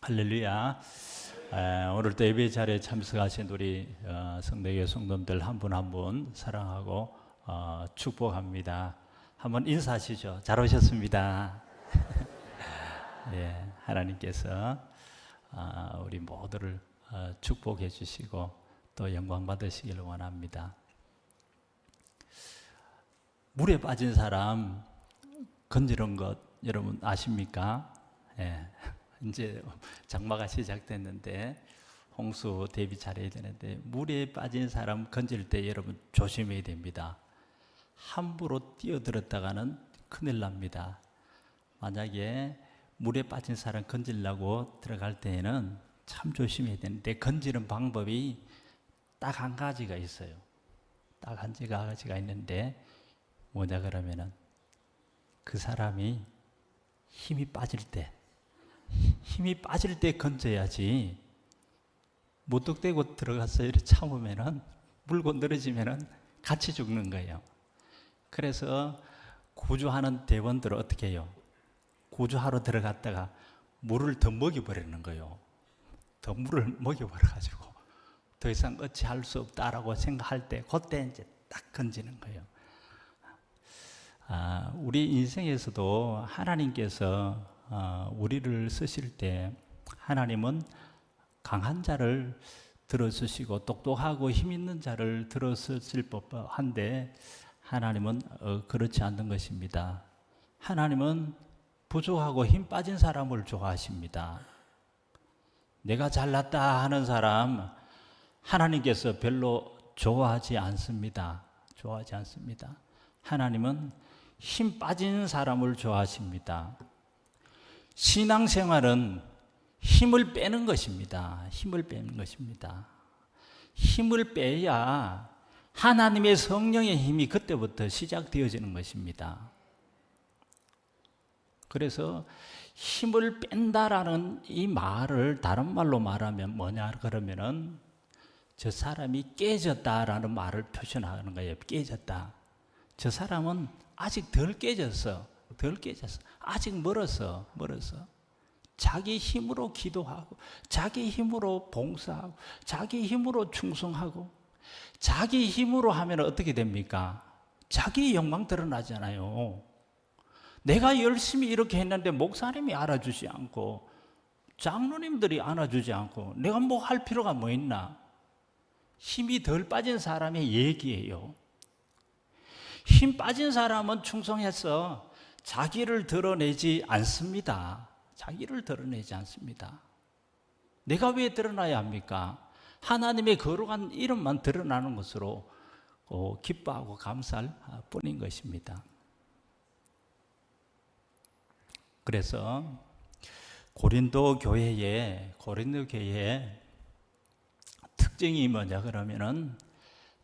할렐루야. 오늘도 예배 자리에 참석하신 우리 성대교회 성도들 한 분 한 분 사랑하고 축복합니다. 한번 인사하시죠. 잘 오셨습니다. 예, 하나님께서 우리 모두를 축복해 주시고 또 영광 받으시기를 원합니다. 물에 빠진 사람 건지는 것 여러분 아십니까? 예. 이제 장마가 시작됐는데 홍수 대비 잘해야 되는데 물에 빠진 사람 건질 때 여러분 조심해야 됩니다. 함부로 뛰어들었다가는 큰일 납니다. 만약에 물에 빠진 사람 건지려고 들어갈 때에는 참 조심해야 되는데 건지는 방법이 딱 한 가지가 있어요. 딱 한 가지가 있는데 뭐냐 그러면은 그 사람이 힘이 빠질 때 건져야지. 무턱대고 들어가서 이렇게 참으면은 물고 늘어지면은 같이 죽는 거예요. 그래서 구조하는 대원들은 어떻게 해요? 구조하러 들어갔다가 물을 더 먹여버리는 거예요. 더 물을 먹여버려가지고 더 이상 어찌할 수 없다라고 생각할 때 그때 이제 딱 건지는 거예요. 우리 인생에서도 하나님께서 우리를 쓰실 때 하나님은 강한 자를 들어쓰시고 똑똑하고 힘 있는 자를 들어쓰실 법한데 하나님은 그렇지 않는 것입니다. 하나님은 부족하고 힘 빠진 사람을 좋아하십니다. 내가 잘났다 하는 사람 하나님께서 별로 좋아하지 않습니다. 좋아하지 않습니다. 하나님은 힘 빠진 사람을 좋아하십니다. 신앙생활은 힘을 빼는 것입니다. 힘을 빼는 것입니다. 힘을 빼야 하나님의 성령의 힘이 그때부터 시작되어지는 것입니다. 그래서 힘을 뺀다라는 이 말을 다른 말로 말하면 뭐냐 그러면은 저 사람이 깨졌다라는 말을 표현하는 거예요. 깨졌다. 저 사람은 아직 덜 깨졌어. 아직 멀었어. 자기 힘으로 기도하고, 자기 힘으로 봉사하고, 자기 힘으로 충성하고, 자기 힘으로 하면 어떻게 됩니까? 자기 영광 드러나잖아요. 내가 열심히 이렇게 했는데 목사님이 알아주지 않고, 장로님들이 안아주지 않고, 내가 뭐 할 필요가 뭐 있나? 힘이 덜 빠진 사람의 얘기예요. 힘 빠진 사람은 충성해서 자기를 드러내지 않습니다. 자기를 드러내지 않습니다. 내가 왜 드러나야 합니까? 하나님의 거룩한 이름만 드러나는 것으로 기뻐하고 감사할 뿐인 것입니다. 그래서 고린도 교회의 특징이 뭐냐 그러면은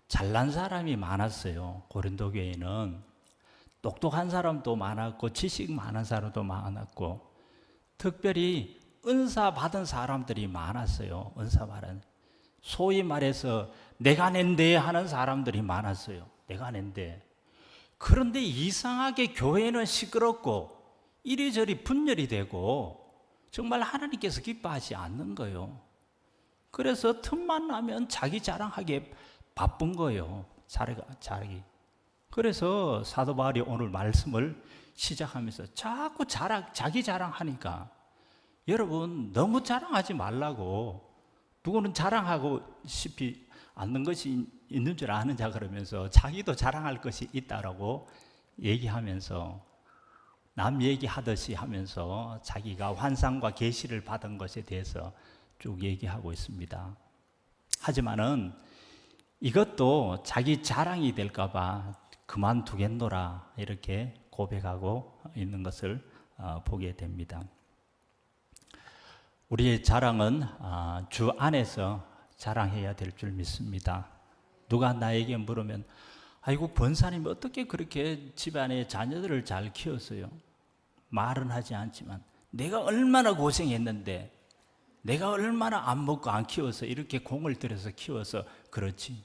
잘난 사람이 많았어요. 고린도 교회는 똑똑한 사람도 많았고 지식 많은 사람도 많았고 특별히 은사 받은 사람들이 많았어요. 은사 받은 소위 말해서 내가 낸데 하는 사람들이 많았어요. 내가 낸데. 그런데 이상하게 교회는 시끄럽고 이리저리 분열이 되고 정말 하나님께서 기뻐하지 않는 거예요. 그래서 틈만 나면 자기 자랑하기에 바쁜 거예요. 자기. 그래서 사도 바울이 오늘 말씀을 시작하면서 자꾸 자기 자랑하니까 여러분 너무 자랑하지 말라고. 누구는 자랑하고 싶지 않는 것이 있는 줄 아는 자 그러면서 자기도 자랑할 것이 있다라고 얘기하면서 남 얘기하듯이 하면서 자기가 환상과 계시를 받은 것에 대해서 쭉 얘기하고 있습니다. 하지만은 이것도 자기 자랑이 될까 봐 그만두겠노라 이렇게 고백하고 있는 것을 보게 됩니다. 우리의 자랑은 주 안에서 자랑해야 될 줄 믿습니다. 누가 나에게 물으면 아이고 권사님이 어떻게 그렇게 집안의 자녀들을 잘 키웠어요? 말은 하지 않지만 내가 얼마나 고생했는데 내가 얼마나 안 먹고 안 키워서 이렇게 공을 들여서 키워서 그렇지.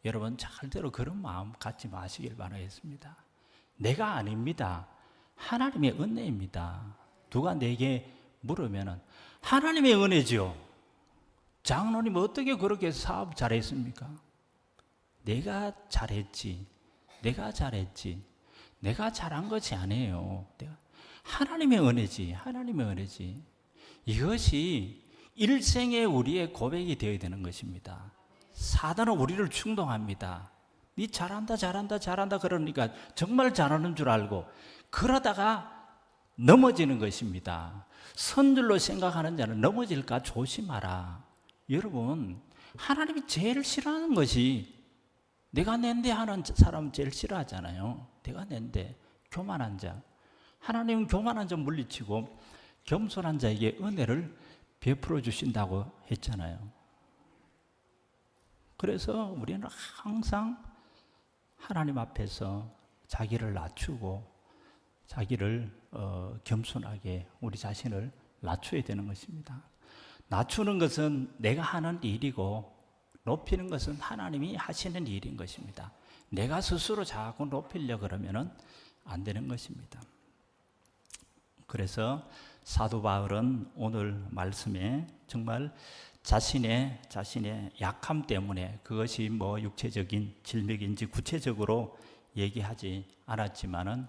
여러분 절대로 그런 마음 갖지 마시길 바라겠습니다. 내가 아닙니다. 하나님의 은혜입니다. 누가 내게 물으면은 하나님의 은혜지요. 장로님 어떻게 그렇게 사업 잘했습니까? 내가 잘했지. 내가 잘했지. 내가 잘한 것이 아니에요. 하나님의 은혜지. 하나님의 은혜지. 이것이 일생에 우리의 고백이 되어야 되는 것입니다. 사단은 우리를 충동합니다. 네 잘한다 잘한다 잘한다 그러니까 정말 잘하는 줄 알고 그러다가 넘어지는 것입니다. 선줄로 생각하는 자는 넘어질까 조심하라. 여러분, 하나님이 제일 싫어하는 것이 내가 낸데 하는 사람 제일 싫어하잖아요. 내가 낸데 교만한 자. 하나님은 교만한 자 물리치고 겸손한 자에게 은혜를 베풀어 주신다고 했잖아요. 그래서 우리는 항상 하나님 앞에서 자기를 낮추고 자기를 겸손하게 우리 자신을 낮춰야 되는 것입니다. 낮추는 것은 내가 하는 일이고 높이는 것은 하나님이 하시는 일인 것입니다. 내가 스스로 자꾸 높이려고 그러면은 안 되는 것입니다. 그래서 사도 바울은 오늘 말씀에 정말 자신의 약함 때문에 그것이 뭐 육체적인 질병인지 구체적으로 얘기하지 않았지만은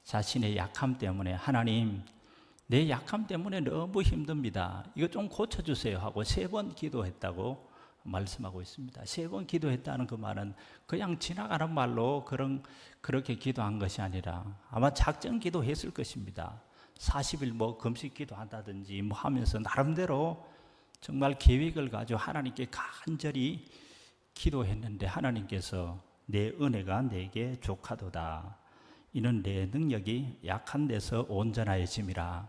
자신의 약함 때문에 하나님 내 약함 때문에 너무 힘듭니다. 이거 좀 고쳐주세요 하고 3번 기도했다고 말씀하고 있습니다. 3번 기도했다는 그 말은 그냥 지나가는 말로 그렇게 기도한 것이 아니라 아마 작정 기도했을 것입니다. 40일 뭐 금식 기도한다든지 뭐 하면서 나름대로 정말 계획을 가지고 하나님께 간절히 기도했는데 하나님께서 내 은혜가 내게 족하도다. 이는 내 능력이 약한 데서 온전하여짐이라.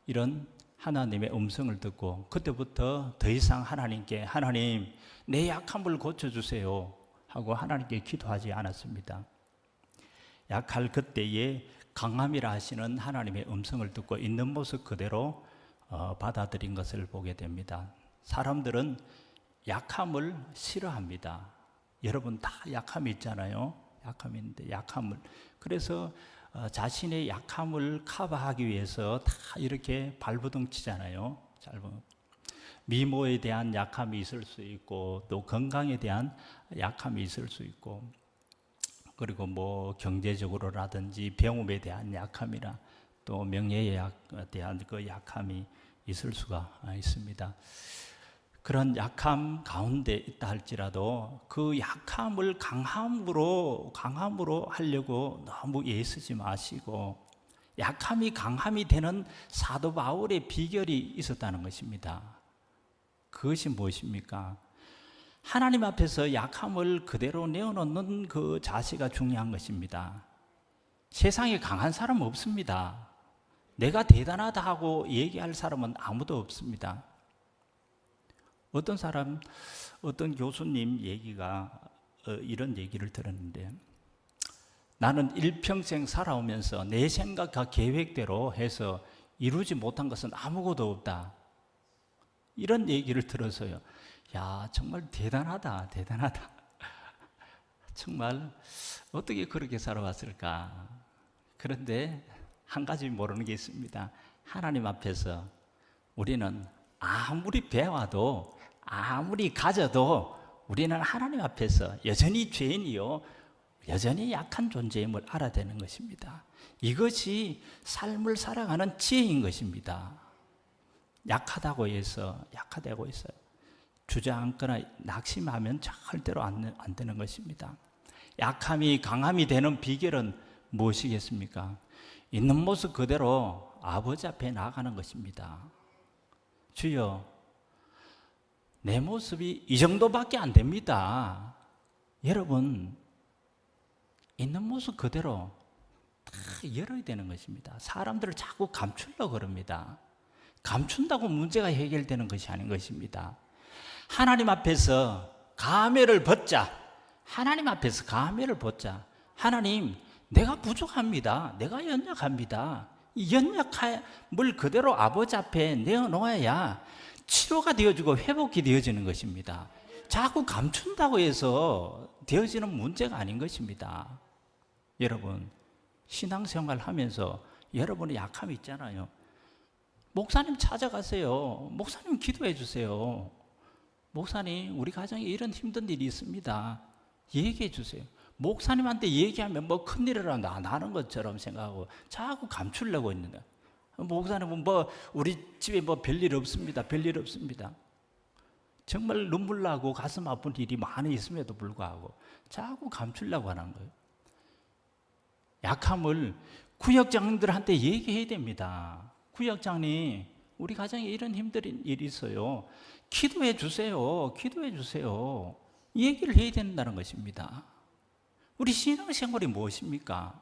이런 하나님의 음성을 듣고 그때부터 더 이상 하나님께 하나님 내 약함을 고쳐주세요 하고 하나님께 기도하지 않았습니다. 약할 그때에 강함이라 하시는 하나님의 음성을 듣고 있는 모습 그대로 받아들인 것을 보게 됩니다. 사람들은 약함을 싫어합니다. 여러분 다 약함이 있잖아요. 약함이 있는데 약함을 그래서 자신의 약함을 커버하기 위해서 다 이렇게 발버둥 치잖아요. 미모에 대한 약함이 있을 수 있고 또 건강에 대한 약함이 있을 수 있고 그리고 뭐 경제적으로라든지 배움에 대한 약함이나 또 명예에 대한 그 약함이 있을 수가 있습니다. 그런 약함 가운데 있다 할지라도 그 약함을 강함으로 하려고 너무 애쓰지 마시고 약함이 강함이 되는 사도 바울의 비결이 있었다는 것입니다. 그것이 무엇입니까? 하나님 앞에서 약함을 그대로 내어놓는 그 자세가 중요한 것입니다. 세상에 강한 사람은 없습니다. 내가 대단하다 하고 얘기할 사람은 아무도 없습니다. 어떤 교수님 얘기가 이런 얘기를 들었는데 나는 일평생 살아오면서 내 생각과 계획대로 해서 이루지 못한 것은 아무것도 없다. 이런 얘기를 들어서요. 야, 정말 대단하다. 정말 어떻게 그렇게 살아왔을까? 그런데 한 가지 모르는 게 있습니다. 하나님 앞에서 우리는 아무리 배워도 아무리 가져도 우리는 하나님 앞에서 여전히 죄인이요 여전히 약한 존재임을 알아야 되는 것입니다. 이것이 삶을 살아가는 지혜인 것입니다. 약하다고 해서 주저앉거나 낙심하면 절대로 안 되는 것입니다. 약함이 강함이 되는 비결은 무엇이겠습니까? 있는 모습 그대로 아버지 앞에 나아가는 것입니다. 주여, 내 모습이 이 정도밖에 안 됩니다. 여러분, 있는 모습 그대로 다 열어야 되는 것입니다. 사람들을 자꾸 감추려고 그럽니다. 감춘다고 문제가 해결되는 것이 아닌 것입니다. 하나님 앞에서 가면을 벗자. 하나님 앞에서 가면을 벗자. 하나님, 내가 부족합니다. 내가 연약합니다. 이 연약함을 그대로 아버지 앞에 내어놓아야 치료가 되어지고 회복이 되어지는 것입니다. 자꾸 감춘다고 해서 되어지는 문제가 아닌 것입니다. 여러분, 신앙생활 하면서 여러분의 약함이 있잖아요. 목사님 찾아가세요. 목사님 기도해 주세요. 목사님, 우리 가정에 이런 힘든 일이 있습니다. 얘기해 주세요. 목사님한테 얘기하면 뭐 큰일이라 나는 것처럼 생각하고 자꾸 감추려고 있는 거예요. 목사님은 뭐 우리 집에 뭐 별일 없습니다. 별일 없습니다. 정말 눈물 나고 가슴 아픈 일이 많이 있음에도 불구하고 자꾸 감추려고 하는 거예요. 약함을 구역장님들한테 얘기해야 됩니다. 구역장님, 우리 가정에 이런 힘든 일이 있어요. 기도해 주세요. 기도해 주세요. 얘기를 해야 된다는 것입니다. 우리 신앙생활이 무엇입니까?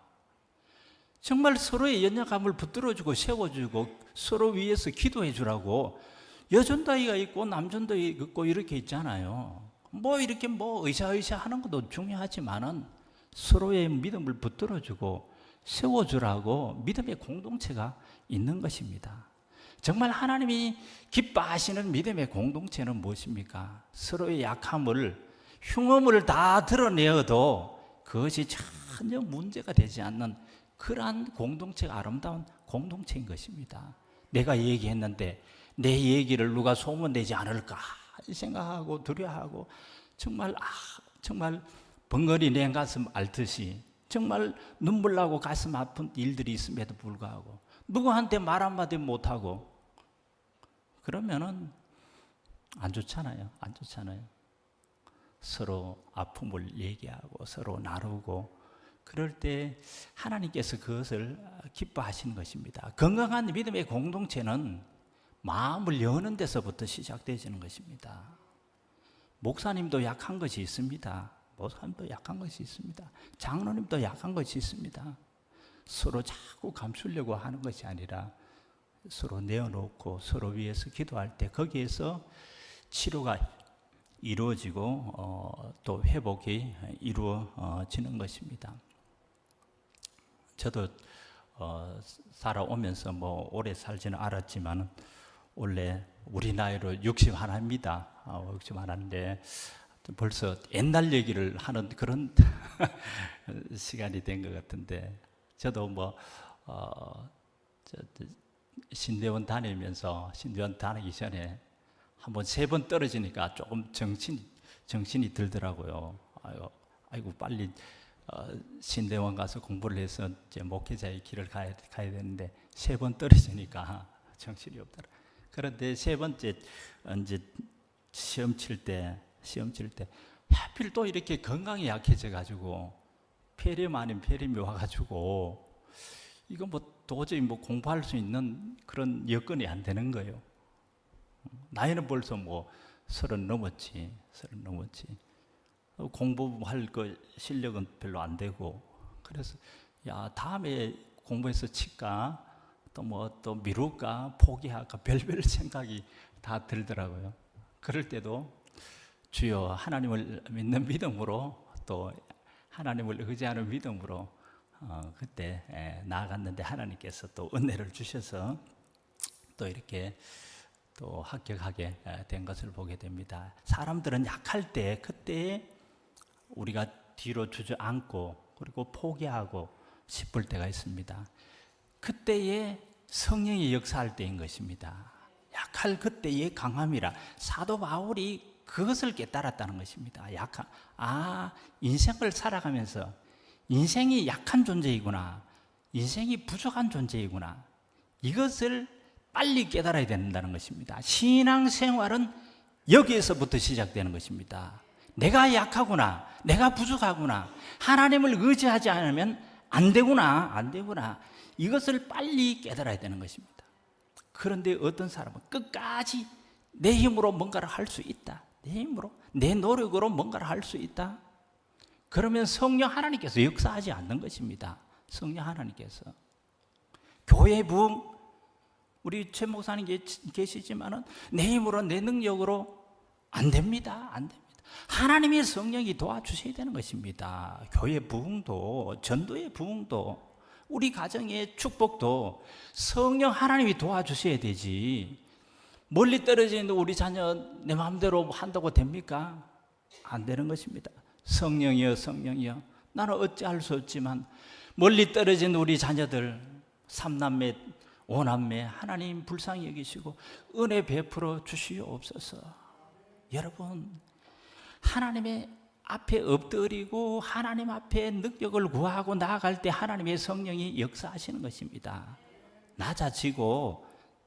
정말 서로의 연약함을 붙들어주고 세워주고 서로 위해서 기도해 주라고 여전도회가 있고 남전도회가 있고 이렇게 있잖아요. 뭐 이렇게 뭐 의사의사 하는 것도 중요하지만은 서로의 믿음을 붙들어주고 세워주라고 믿음의 공동체가 있는 것입니다. 정말 하나님이 기뻐하시는 믿음의 공동체는 무엇입니까? 서로의 약함을, 흉음을 다 드러내어도 그것이 전혀 문제가 되지 않는 그러한 공동체가 아름다운 공동체인 것입니다. 내가 얘기했는데 내 얘기를 누가 소문내지 않을까 생각하고 두려워하고 정말 벙어리 내 가슴 앓듯이 정말 눈물 나고 가슴 아픈 일들이 있음에도 불구하고 누구한테 말 한마디 못하고 그러면은 안 좋잖아요. 안 좋잖아요. 서로 아픔을 얘기하고 서로 나누고 그럴 때 하나님께서 그것을 기뻐하시는 것입니다. 건강한 믿음의 공동체는 마음을 여는 데서부터 시작되어지는 것입니다. 목사님도 약한 것이 있습니다. 목사님도 약한 것이 있습니다. 장로님도 약한 것이 있습니다. 서로 자꾸 감추려고 하는 것이 아니라 서로 내어놓고 서로 위해서 기도할 때 거기에서 치료가 이루어지고 또 회복이 이루어지는 것입니다. 저도 살아오면서 뭐 오래 살지는 않았지만 원래 우리 나이로 61입니다. 61인데 벌써 옛날 얘기를 하는 그런 시간이 된 것 같은데 저도 뭐 신대원 다니면서 신대원 다니기 전에 한번 3번 떨어지니까 조금 정신이 들더라고요. 아이고 빨리 신대원 가서 공부를 해서 이제 목회자의 길을 가야 되는데 3번 떨어지니까 정신이 없더라. 그런데 3번째 이제 시험 칠 때 하필 또 이렇게 건강이 약해져 가지고 폐렴 아닌 폐렴이 와가지고 이거 뭐 도저히 뭐 공부할 수 있는 그런 여건이 안 되는 거예요. 나이는 벌써 뭐 30 넘었지. 공부할 거 실력은 별로 안 되고 그래서 야 다음에 공부해서 칠까 또 미룰까 포기할까 별별 생각이 다 들더라고요. 그럴 때도 주여 하나님을 믿는 믿음으로 또 하나님을 의지하는 믿음으로 그때 나아갔는데 하나님께서 또 은혜를 주셔서 또 이렇게 또 합격하게 된 것을 보게 됩니다. 사람들은 약할 때 그때 우리가 뒤로 주저앉고 그리고 포기하고 싶을 때가 있습니다. 그때에 성령이 역사할 때인 것입니다. 약할 그때의 강함이라 사도 바울이 그것을 깨달았다는 것입니다. 인생을 살아가면서 인생이 약한 존재이구나, 인생이 부족한 존재이구나, 이것을 빨리 깨달아야 된다는 것입니다. 신앙생활은 여기에서부터 시작되는 것입니다. 내가 약하구나, 내가 부족하구나, 하나님을 의지하지 않으면 안 되구나, 이것을 빨리 깨달아야 되는 것입니다. 그런데 어떤 사람은 끝까지 내 힘으로 뭔가를 할 수 있다, 내 힘으로, 내 노력으로 뭔가를 할 수 있다, 그러면 성령 하나님께서 역사하지 않는 것입니다. 성령 하나님께서. 교회 부흥, 우리 최 목사님 계시지만은 내 힘으로 내 능력으로 안 됩니다. 하나님의 성령이 도와주셔야 되는 것입니다. 교회 부흥도, 전도의 부흥도, 우리 가정의 축복도 성령 하나님이 도와주셔야 되지. 멀리 떨어진 우리 자녀 내 마음대로 한다고 됩니까? 안 되는 것입니다. 성령이여 나는 어찌할 수 없지만 멀리 떨어진 우리 자녀들, 3남매 오남매 하나님 불쌍히 여기시고 은혜 베풀어 주시옵소서. 여러분, 하나님의 앞에 엎드리고 하나님 앞에 능력을 구하고 나아갈 때 하나님의 성령이 역사하시는 것입니다. 낮아지고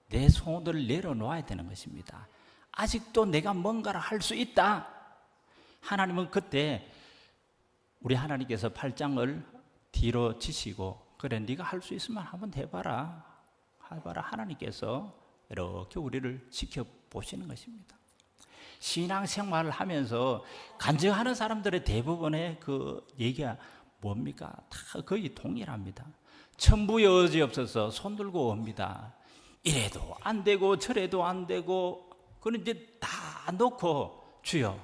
내 소원을 내려놓아야 되는 것입니다. 아직도 내가 뭔가를 할 수 있다. 하나님은 그때 우리 하나님께서 팔짱을 뒤로 치시고 그래 네가 할 수 있으면 한번 해봐라. 하나님께서 이렇게 우리를 지켜보시는 것입니다. 신앙생활을 하면서 간증하는 사람들의 대부분의 그 얘기가 뭡니까? 다 거의 동일합니다. 천부의 의지 없어서 손들고 옵니다. 이래도 안 되고 저래도 안 되고 그런데 다 놓고 주여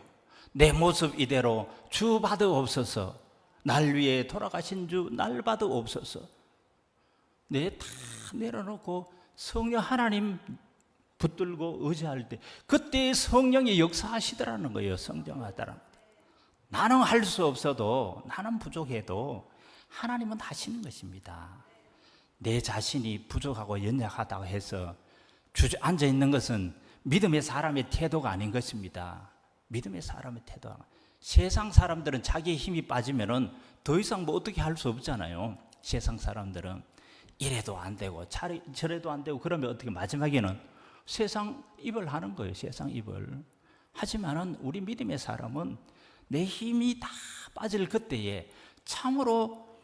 내 모습 이대로 주 받으옵소서. 날 위해 돌아가신 주 날 받으옵소서. 내 다 내려놓고 성령 하나님 붙들고 의지할 때 그때 성령이 역사하시더라는 거예요. 성장하더라. 나는 할 수 없어도 나는 부족해도 하나님은 하시는 것입니다. 내 자신이 부족하고 연약하다고 해서 주저앉아 있는 것은 믿음의 사람의 태도가 아닌 것입니다. 믿음의 사람의 태도가. 세상 사람들은 자기의 힘이 빠지면은 더 이상 뭐 어떻게 할 수 없잖아요. 세상 사람들은 이래도 안 되고 저래도 안 되고 그러면 어떻게 마지막에는 세상 입을 하는 거예요. 세상 입을. 하지만은 우리 믿음의 사람은 내 힘이 다 빠질 그때에 참으로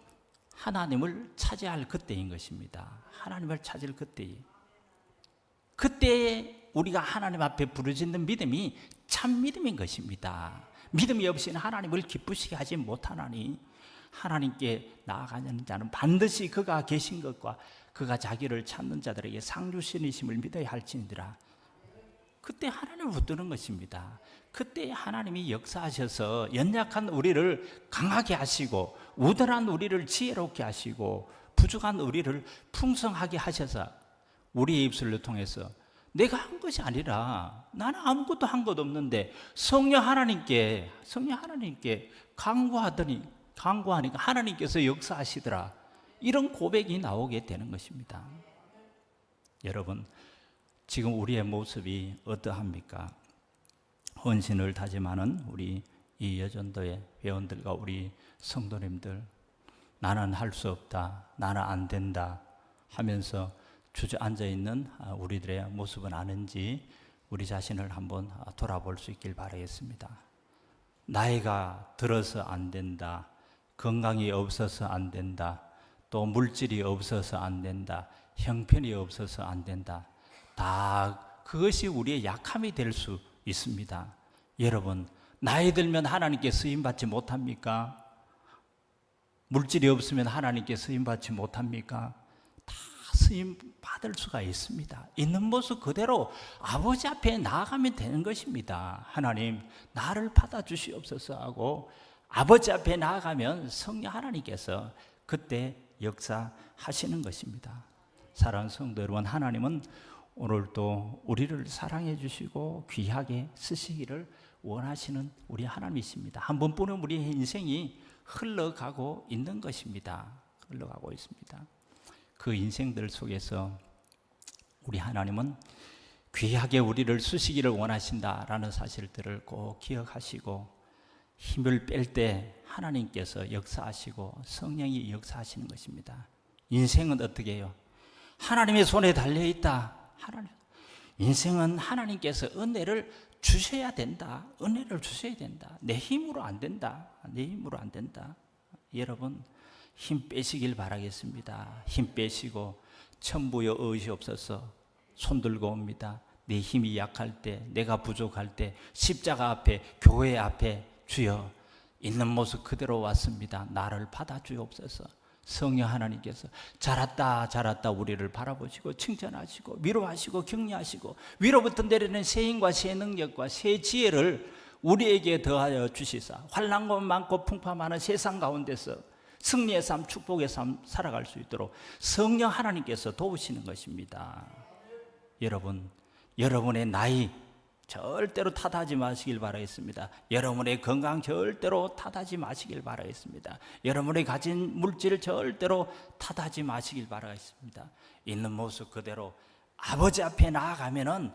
하나님을 차지할 그때인 것입니다. 하나님을 찾을 그때에. 그때에 우리가 하나님 앞에 부르짖는 믿음이 참 믿음인 것입니다. 믿음이 없이는 하나님을 기쁘시게 하지 못하나니 하나님께 나아가는 자는 반드시 그가 계신 것과 그가 자기를 찾는 자들에게 상 주시니심을 믿어야 할지니라. 그때 하나님을 붙드는 것입니다. 그때 하나님이 역사하셔서 연약한 우리를 강하게 하시고 우둔한 우리를 지혜롭게 하시고 부족한 우리를 풍성하게 하셔서 우리의 입술을 통해서 내가 한 것이 아니라 나는 아무것도 한 것 없는데 성령 하나님께 간구하니까 하나님께서 역사하시더라. 이런 고백이 나오게 되는 것입니다. 여러분, 지금 우리의 모습이 어떠합니까? 헌신을 다짐하는 우리 이 여전도의 회원들과 우리 성도님들, 나는 할 수 없다, 나는 안 된다 하면서 주저앉아 있는 우리들의 모습은 아닌지 우리 자신을 한번 돌아볼 수 있길 바라겠습니다. 나이가 들어서 안 된다, 건강이 없어서 안 된다, 또 물질이 없어서 안 된다, 형편이 없어서 안 된다. 다 그것이 우리의 약함이 될 수 있습니다. 여러분, 나이 들면 하나님께 쓰임받지 못합니까? 물질이 없으면 하나님께 쓰임받지 못합니까? 다 쓰임받을 수가 있습니다. 있는 모습 그대로 아버지 앞에 나아가면 되는 것입니다. 하나님, 나를 받아주시옵소서 하고 아버지 앞에 나아가면 성령 하나님께서 그때 역사하시는 것입니다. 사랑하는 성도 여러분, 하나님은 오늘도 우리를 사랑해 주시고 귀하게 쓰시기를 원하시는 우리 하나님이십니다. 한 번뿐인 우리의 인생이 흘러가고 있는 것입니다. 흘러가고 있습니다. 그 인생들 속에서 우리 하나님은 귀하게 우리를 쓰시기를 원하신다라는 사실들을 꼭 기억하시고 힘을 뺄 때 하나님께서 역사하시고 성령이 역사하시는 것입니다. 인생은 어떻게 해요? 하나님의 손에 달려있다. 인생은 하나님께서 은혜를 주셔야 된다. 은혜를 주셔야 된다. 내 힘으로 안 된다. 내 힘으로 안 된다. 여러분, 힘 빼시길 바라겠습니다. 힘 빼시고 천부여 의시옵소서 손들고 옵니다. 내 힘이 약할 때, 내가 부족할 때 십자가 앞에, 교회 앞에 주여 있는 모습 그대로 왔습니다. 나를 받아주옵소서. 성령 하나님께서 잘했다 우리를 바라보시고 칭찬하시고 위로하시고 격려하시고 위로부터 내리는 새 힘과 새 능력과 새 지혜를 우리에게 더하여 주시사 환난과 많고 풍파많은 세상 가운데서 승리의 삶, 축복의 삶 살아갈 수 있도록 성령 하나님께서 도우시는 것입니다. 여러분, 여러분의 나이 절대로 탓하지 마시길 바라겠습니다. 여러분의 건강 절대로 탓하지 마시길 바라겠습니다. 여러분이 가진 물질 절대로 탓하지 마시길 바라겠습니다. 있는 모습 그대로 아버지 앞에 나아가면은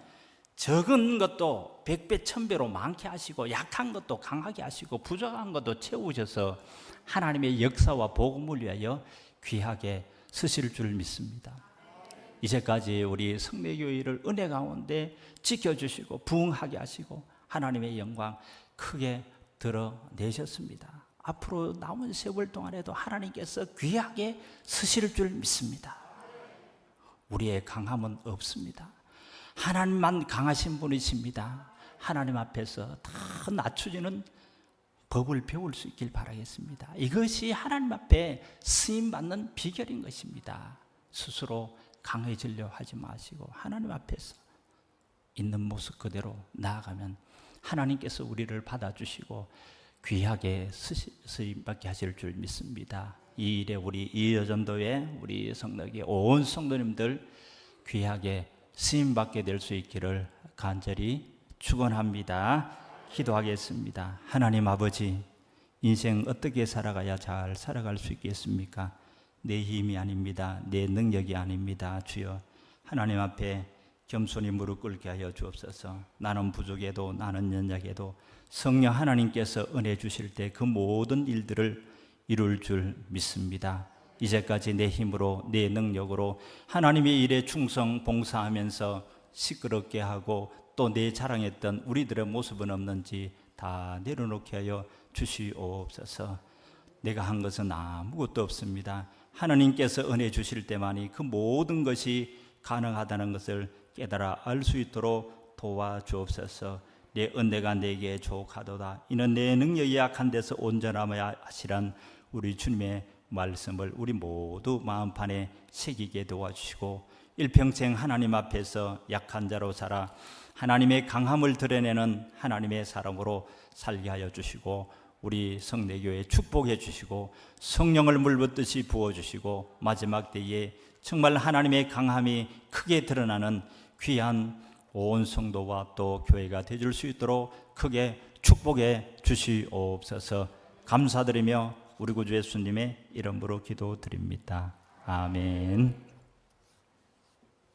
적은 것도 100배 1000배로 많게 하시고, 약한 것도 강하게 하시고, 부족한 것도 채우셔서 하나님의 역사와 복음을 위하여 귀하게 쓰실 줄 믿습니다. 이제까지 우리 성례교회를 은혜 가운데 지켜주시고 부흥하게 하시고 하나님의 영광 크게 드러내셨습니다. 앞으로 남은 세월 동안에도 하나님께서 귀하게 쓰실 줄 믿습니다. 우리의 강함은 없습니다. 하나님만 강하신 분이십니다. 하나님 앞에서 다 낮춰지는 법을 배울 수 있길 바라겠습니다. 이것이 하나님 앞에 쓰임받는 비결인 것입니다. 스스로 강해지려 하지 마시고 하나님 앞에서 있는 모습 그대로 나아가면 하나님께서 우리를 받아주시고 귀하게 쓰임받게 하실 줄 믿습니다. 이 일에 우리 이여전도회 우리 성도의 온 성도님들 귀하게 쓰임받게 될 수 있기를 간절히 축원합니다. 기도하겠습니다. 하나님 아버지, 인생 어떻게 살아가야 잘 살아갈 수 있겠습니까? 내 힘이 아닙니다. 내 능력이 아닙니다. 주여, 하나님 앞에 겸손히 무릎 꿇게 하여 주옵소서. 나는 부족해도 나는 연약해도 성령 하나님께서 은혜 주실 때 그 모든 일들을 이룰 줄 믿습니다. 이제까지 내 힘으로 내 능력으로 하나님의 일에 충성 봉사하면서 시끄럽게 하고 또 내 자랑했던 우리들의 모습은 없는지 다 내려놓게 하여 주시옵소서. 내가 한 것은 아무것도 없습니다. 하나님께서 은혜 주실 때만이 그 모든 것이 가능하다는 것을 깨달아 알 수 있도록 도와주옵소서. 내 은혜가 내게 족하도다. 이는 내 능력이 약한 데서 온전함이야 하시란 우리 주님의 말씀을 우리 모두 마음판에 새기게 도와주시고 일평생 하나님 앞에서 약한 자로 살아 하나님의 강함을 드러내는 하나님의 사람으로 살게 하여 주시고 우리 성례교회 축복해 주시고 성령을 물붓듯이 부어주시고 마지막 때에 정말 하나님의 강함이 크게 드러나는 귀한 온 성도와 또 교회가 되줄 수 있도록 크게 축복해 주시옵소서. 감사드리며 우리 구주 예수님의 이름으로 기도드립니다. 아멘.